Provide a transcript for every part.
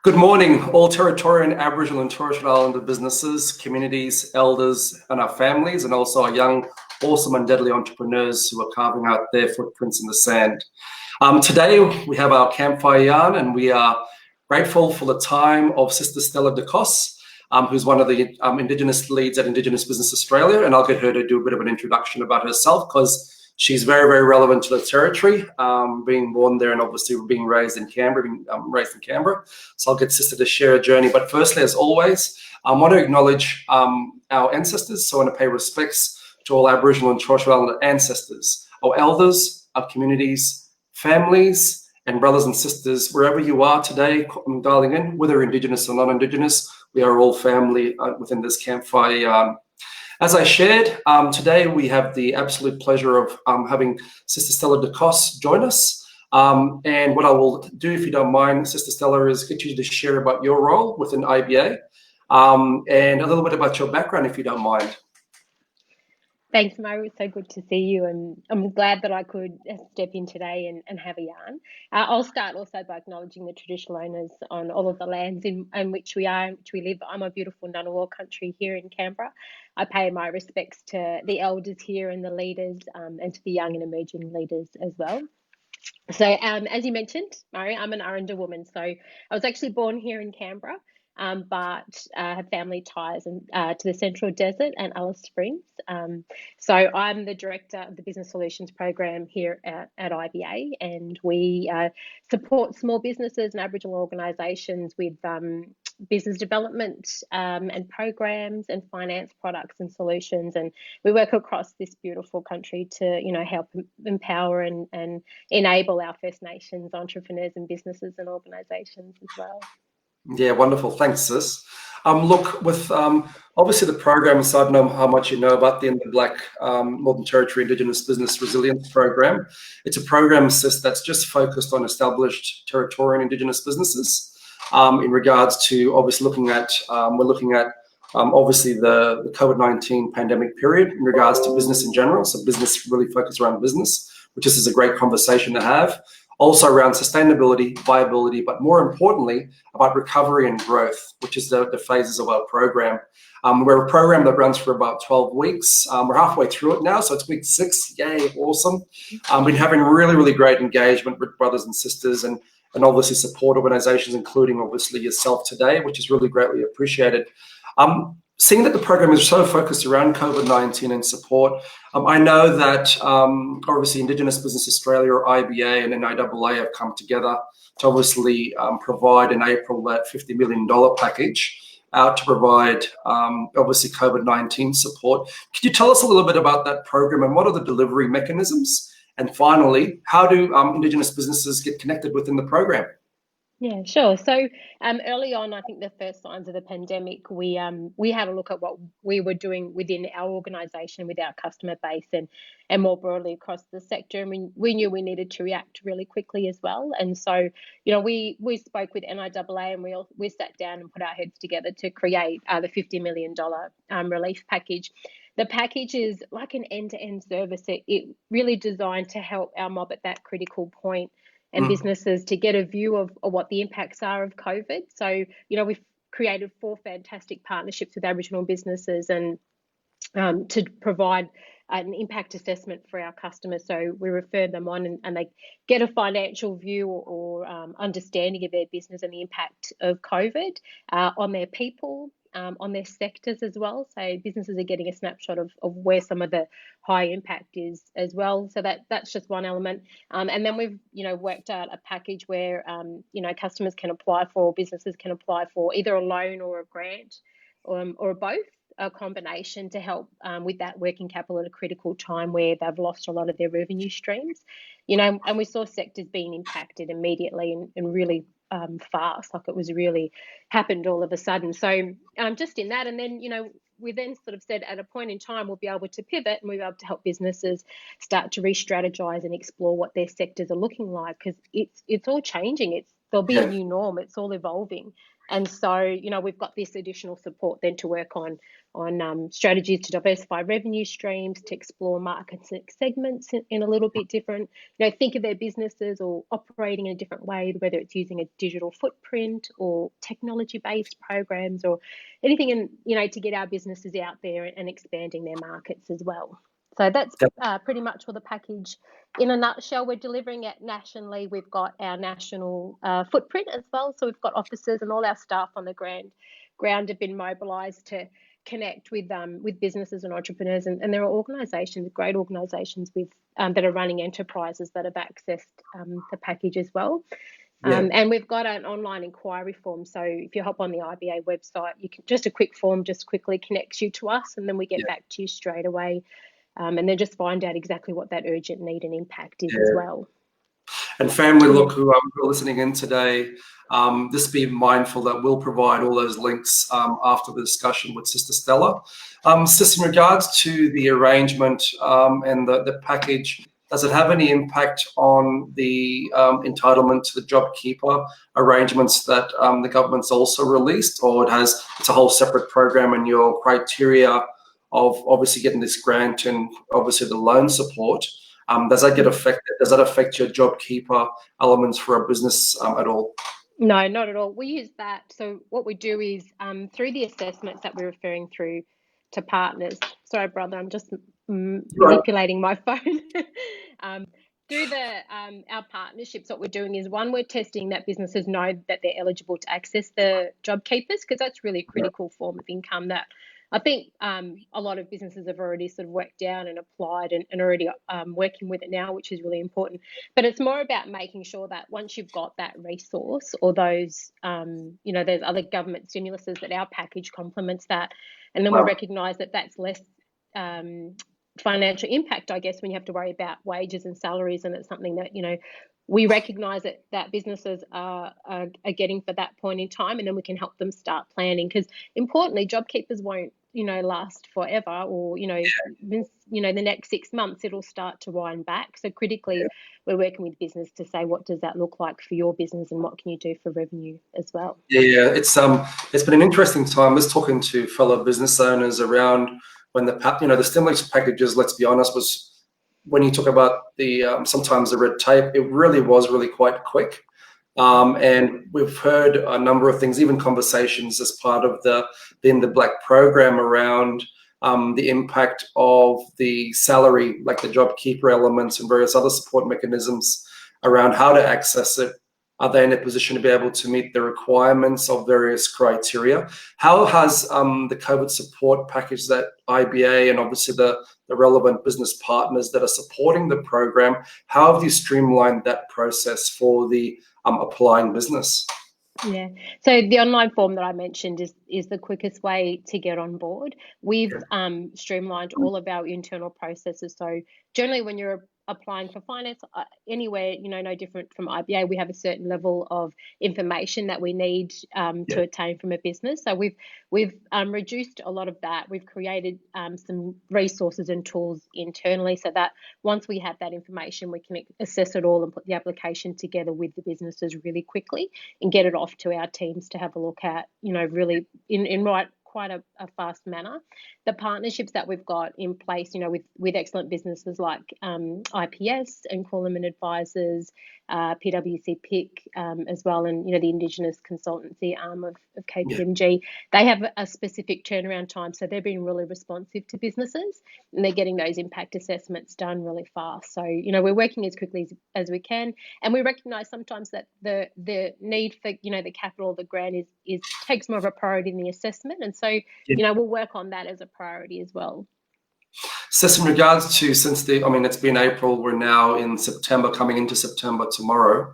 Good morning, all Territorial, Aboriginal and Torres Strait Islander businesses, communities, elders and our families, and also our young, awesome and deadly entrepreneurs who are carving out their footprints in the sand. Today we have our campfire yarn, and we are grateful for the time of Sister Stella de Cos, who's one of the Indigenous leads at Indigenous Business Australia, and I'll get her to do a bit of an introduction about herself because she's very, very relevant to the territory, being born there and obviously being raised in Canberra, So I'll get Sister to share a journey. But firstly, as always, I want to acknowledge our ancestors. So I want to pay respects to all Aboriginal and Torres Strait Islander ancestors, our elders, our communities, families, and brothers and sisters, wherever you are today, dialing in, whether Indigenous or non-Indigenous, we are all family within this campfire. As I shared, today we have the absolute pleasure of having Sister Stella de Cos join us. And what I will do, if you don't mind, Sister Stella, is get you to share about your role within IBA and a little bit about your background, if you don't mind. Thanks, Murray. It's so good to see you, and I'm glad that I could step in today and have a yarn. I'll start also by acknowledging the traditional owners on all of the lands in which we are, in which we live. I'm a beautiful Ngunnawal country here in Canberra. I pay my respects to the elders here and the leaders, and to the young and emerging leaders as well. So as you mentioned, Murray, I'm an Arrernte woman. So I was actually born here in Canberra, but have family ties to the Central Desert and Alice Springs. So I'm the director of the Business Solutions program here at IBA, and we support small businesses and Aboriginal organisations with business development and programs and finance products and solutions, and we work across this beautiful country to help empower and enable our First Nations entrepreneurs and businesses and organisations as well. Yeah, wonderful. Thanks, sis. Look, with obviously the program, so I don't know how much you know about the Black Northern Territory Indigenous Business Resilience Program. It's a program, sis, that's just focused on established territorial Indigenous businesses. In regards to obviously looking at obviously the COVID-19 pandemic period in regards to business in general. So business really focused around business, which is a great conversation to have. Also around sustainability, viability, but more importantly about recovery and growth, which is the phases of our program. We're a program that runs for about 12 weeks. We're halfway through it now, so it's week 6. Yay, awesome. We've been having really, really great engagement with brothers and sisters and obviously support organizations, including obviously yourself today, which is really greatly appreciated. Seeing that the program is so focused around COVID-19 and support, I know that obviously Indigenous Business Australia, or IBA, and NIAA have come together to obviously provide in April that $50 million package to provide obviously COVID-19 support. Could you tell us a little bit about that program and what are the delivery mechanisms? And finally, how do Indigenous businesses get connected within the program? Yeah, sure. So early on, I think the first signs of the pandemic, we had a look at what we were doing within our organisation, with our customer base, and more broadly across the sector. And we knew we needed to react really quickly as well. And so, we spoke with NIAA, and we sat down and put our heads together to create the $50 million relief package. The package is like an end-to-end service. It really designed to help our mob at that critical point and businesses to get a view of what the impacts are of COVID. So, we've created 4 fantastic partnerships with Aboriginal businesses and to provide an impact assessment for our customers. So we refer them on and they get a financial view or understanding of their business and the impact of COVID on their people, on their sectors as well. So businesses are getting a snapshot of where some of the high impact is as well. So that's just one element. And then we've, worked out a package where, customers can apply for, businesses can apply for either a loan or a grant or both, a combination to help with that working capital at a critical time where they've lost a lot of their revenue streams. And we saw sectors being impacted immediately and really fast, like it was really happened all of a sudden. So just in that, and then, we then sort of said at a point in time, we'll be able to pivot and we'll be able to help businesses start to re-strategize and explore what their sectors are looking like, because it's all changing. there'll be a new norm. It's all evolving. And so, you know, we've got this additional support then to work on strategies to diversify revenue streams, to explore market segments in a little bit different, you know, think of their businesses or operating in a different way, whether it's using a digital footprint or technology-based programs or anything, in, you know, to get our businesses out there and expanding their markets as well. So that's pretty much for the package in a nutshell. We're delivering it nationally. We've got our national footprint as well. So we've got offices, and all our staff on the ground have been mobilised to connect with businesses and entrepreneurs. And there are organisations, great organisations with that are running enterprises that have accessed the package as well. And we've got an online inquiry form. So if you hop on the IBA website, you can just a quick form just quickly connects you to us, and then we get back to you straight away. And then just find out exactly what that urgent need and impact is as well. And family, look, who are listening in today, just be mindful that we'll provide all those links after the discussion with Sister Stella. Sis, in regards to the arrangement and the package, does it have any impact on the entitlement to the JobKeeper arrangements that the government's also released, or it's a whole separate program, and your criteria of obviously getting this grant and obviously the loan support, does that get affected? Does that affect your JobKeeper elements for a business at all? No, not at all. We use that. So what we do is through the assessments that we're referring through to partners. Sorry, brother, I'm just manipulating my phone. Through our partnerships, what we're doing is, one, we're testing that businesses know that they're eligible to access the JobKeepers, because that's really a critical form of income that I think a lot of businesses have already sort of worked down and applied and already working with it now, which is really important. But it's more about making sure that once you've got that resource, or those, you know, there's other government stimuluses, that our package complements that. And then we recognise that that's less financial impact, I guess, when you have to worry about wages and salaries. And it's something that, you know, we recognise that businesses are getting for that point in time, and then we can help them start planning. Because importantly, JobKeepers won't, you know, last forever, or, you know, the next 6 months it'll start to wind back. So critically, we're working with business to say, what does that look like for your business, and what can you do for revenue as well? Yeah, it's been an interesting time. I was talking to fellow business owners around when the stimulus packages, let's be honest, was, when you talk about the sometimes the red tape, it really was quite quick. And we've heard a number of things, even conversations as part of the Black program around the impact of the salary, like the JobKeeper elements and various other support mechanisms around how to access it. Are they in a position to be able to meet the requirements of various criteria? How has the COVID support package that IBA and obviously the relevant business partners that are supporting the program, how have you streamlined that process for the applying business? Yeah, so the online form that I mentioned is the quickest way to get on board. We've streamlined all of our internal processes. So generally, when you're applying for finance anywhere, you know, no different from IBA, we have a certain level of information that we need to attain from a business. So we've reduced a lot of that. We've created some resources and tools internally, so that once we have that information, we can assess it all and put the application together with the businesses really quickly and get it off to our teams to have a look at, you know, really in quite a fast manner. The partnerships that we've got in place, you know, with excellent businesses like IPS and Coleman Advisors, PwC PIC as well, and, you know, the Indigenous consultancy arm of KPMG, they have a specific turnaround time. So they're being really responsive to businesses, and they're getting those impact assessments done really fast. So, you know, we're working as quickly as we can, and we recognise sometimes that the need for, you know, the capital, the grant is takes more of a priority in the assessment, and so you know, we'll work on that as a priority as well. So in regards to, it's been April, we're now in September, coming into September tomorrow.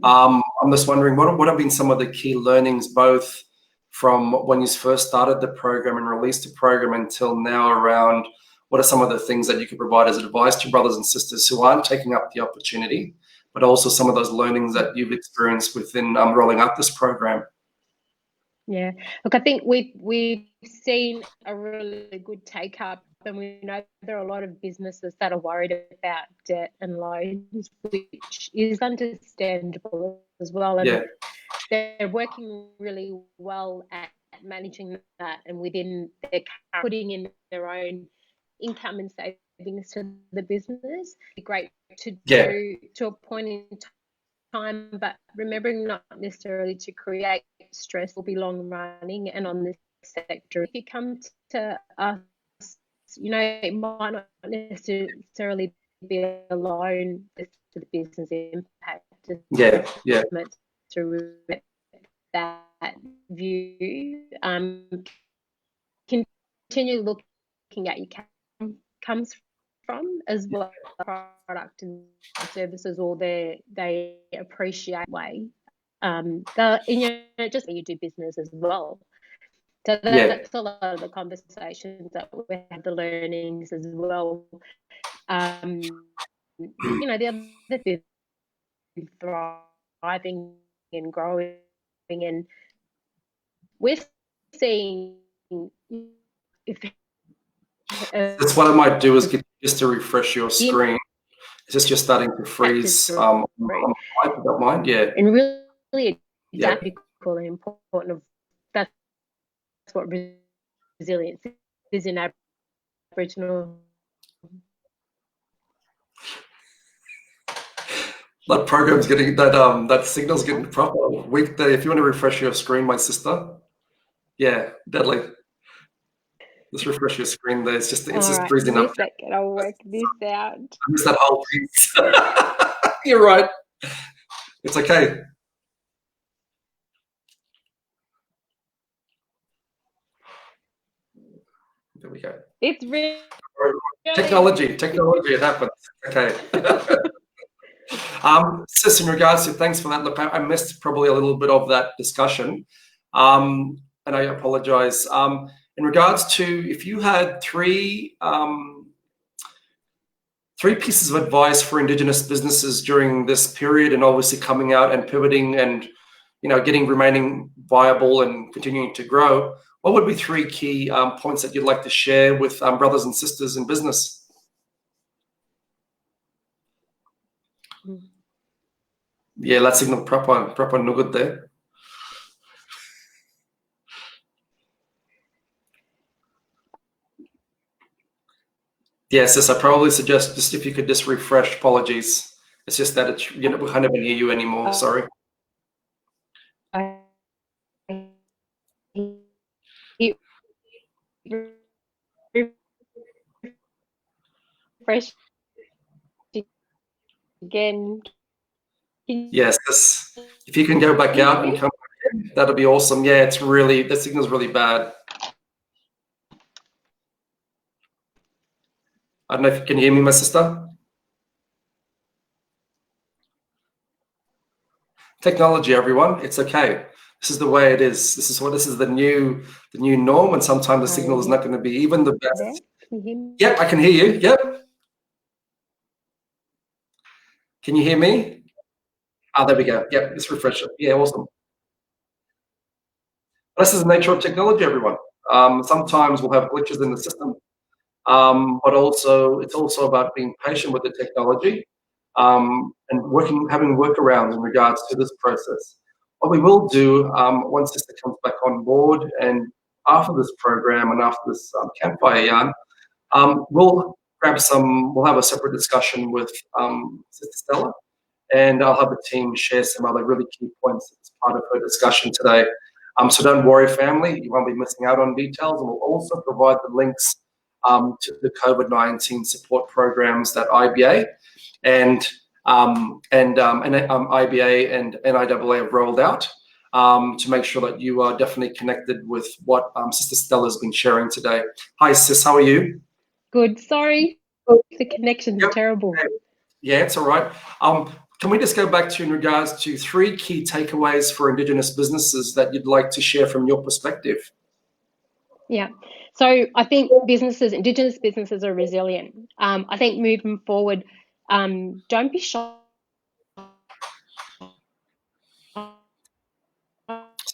I'm just wondering, what have been some of the key learnings, both from when you first started the program and released the program until now, around what are some of the things that you could provide as advice to brothers and sisters who aren't taking up the opportunity, but also some of those learnings that you've experienced within rolling out this program? Yeah, look, I think we've seen a really good take up and we know there are a lot of businesses that are worried about debt and loans, which is understandable as well. And they're working really well at managing that, and within their putting in their own income and savings to the business. Great to do to a point in time, but remembering not necessarily to create stress will be long running. And on this sector, if you come to us, you know, it might not necessarily be a loan to the business impact. To that view, continue looking at your comes from as well, product and services, or they appreciate way. Just you do business as well. So that's a lot of the conversations that we have, the learnings as well. You know, the other thing, thriving and growing, and we're seeing. That's what I might do is get just to refresh your screen. It's just you're starting to freeze. I don't mind, and really critical and important. That's what resilience is in Aboriginal. That program's getting that signal's getting proper. Weekday, if you want to refresh your screen, my sister. Yeah, deadly. Let's refresh your screen there. It's just freezing up. Second, I'll work this out. I missed that whole piece. You're right. It's okay. There we go. It's really technology. It happens. Okay. Sis, in regards to, thanks for that. Look, I missed probably a little bit of that discussion, and I apologise. In regards to, if you had three pieces of advice for Indigenous businesses during this period, and obviously coming out and pivoting and, you know, remaining viable and continuing to grow, what would be three key points that you'd like to share with brothers and sisters in business? Yeah, let's signal proper nugget there. Yes, I probably suggest just if you could just refresh. Apologies. It's just that it's, you know, we can't even hear you anymore. Sorry. Refresh again. Yes, if you can go back out and come back in, that'll be awesome. Yeah, it's really, the signal's really bad. I don't know if you can hear me, my sister. Technology, everyone, it's okay. This is the way it is. This is the new norm, and sometimes the signal is not going to be even the best. Can you hear me? Yep, I can hear you. Yep. Can you hear me? Oh, there we go. Yep, let's refresh it. Yeah, awesome. This is the nature of technology, everyone. Sometimes we'll have glitches in the system, but also it's also about being patient with the technology and having workarounds in regards to this process. What we will do once Sister comes back on board, and after this program and after this campfire yarn, we'll have a separate discussion with Sister Stella, and I'll have the team share some other really key points as part of her discussion today. So don't worry, family, you won't be missing out on details, and we'll also provide the links to the COVID-19 support programs that IBA and IBA and NIAA have rolled out to make sure that you are definitely connected with what Sister Stella has been sharing today. Hi, sis, how are you? Good. Sorry, the connection's terrible. Yeah, it's all right. Can we just go back to in regards to three key takeaways for Indigenous businesses that you'd like to share from your perspective? Yeah. So I think Indigenous businesses are resilient. I think moving forward, don't be shy.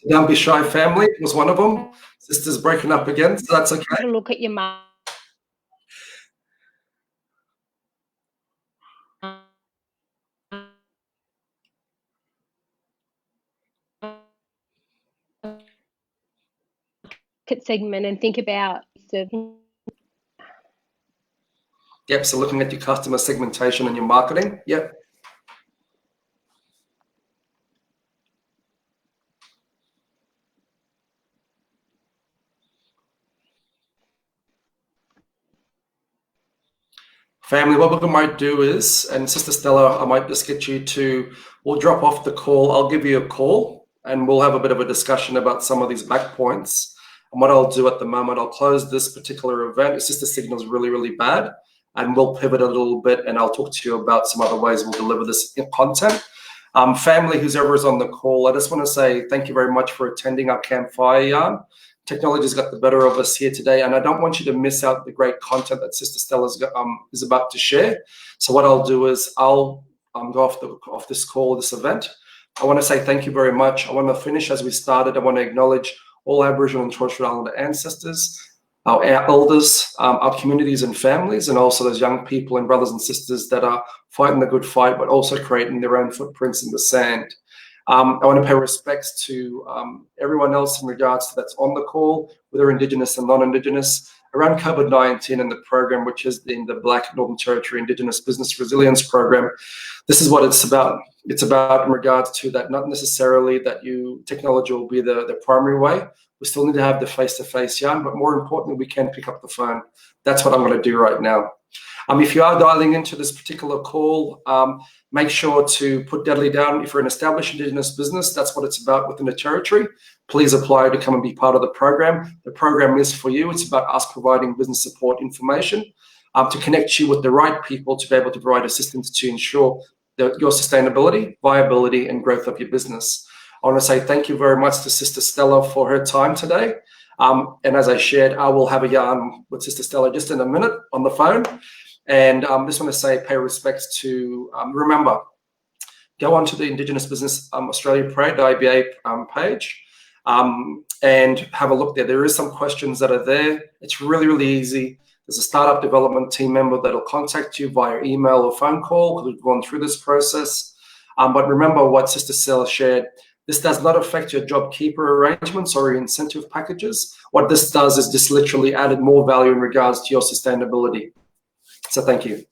Don't be shy, family was one of them. Sister's breaking up again, so that's okay. Look at your market segment and think about serving. Yep, so looking at your customer segmentation and your marketing. Yep. Family, what we might do is, and Sister Stella, I might just get you to, we'll drop off the call. I'll give you a call and we'll have a bit of a discussion about some of these back points. And what I'll do at the moment, I'll close this particular event. It's just the signal's really, really bad. And we'll pivot a little bit and I'll talk to you about some other ways we'll deliver this content. Family, who's ever is on the call, I just want to say thank you very much for attending our campfire yarn. Technology's got the better of us here today, and I don't want you to miss out the great content that Sister Stella is about to share. So what I'll do is I'll go off this call, this event. I want to say thank you very much. I want to finish as we started. I want to acknowledge all Aboriginal and Torres Strait Islander ancestors, our elders, our communities and families, and also those young people and brothers and sisters that are fighting the good fight, but also creating their own footprints in the sand. I want to pay respects to everyone else in regards to that's on the call, whether Indigenous and non-Indigenous, around COVID-19 and the program, which is in the Black Northern Territory Indigenous Business Resilience Program. This is what it's about. It's about in regards to that, not necessarily that technology will be the primary way. We still need to have the face-to-face yarn, but more importantly, we can pick up the phone. That's what I'm going to do right now. If you are dialing into this particular call, make sure to put Deadly down. If you're an established Indigenous business, that's what it's about within the territory. Please apply to come and be part of the program. The program is for you. It's about us providing business support information to connect you with the right people to be able to provide assistance to ensure your sustainability, viability, and growth of your business. I want to say thank you very much to Sister Stella for her time today. And as I shared, I will have a yarn with Sister Stella just in a minute on the phone. And just want to say, pay respects to, remember, go onto the Indigenous Business Australia Parade, the IBA page, and have a look there. There is some questions that are there. It's really, really easy. There's a startup development team member that'll contact you via email or phone call because we've gone through this process. But remember what Sister Stella shared. This does not affect your JobKeeper arrangements or your incentive packages. What this does is just literally added more value in regards to your sustainability. So thank you.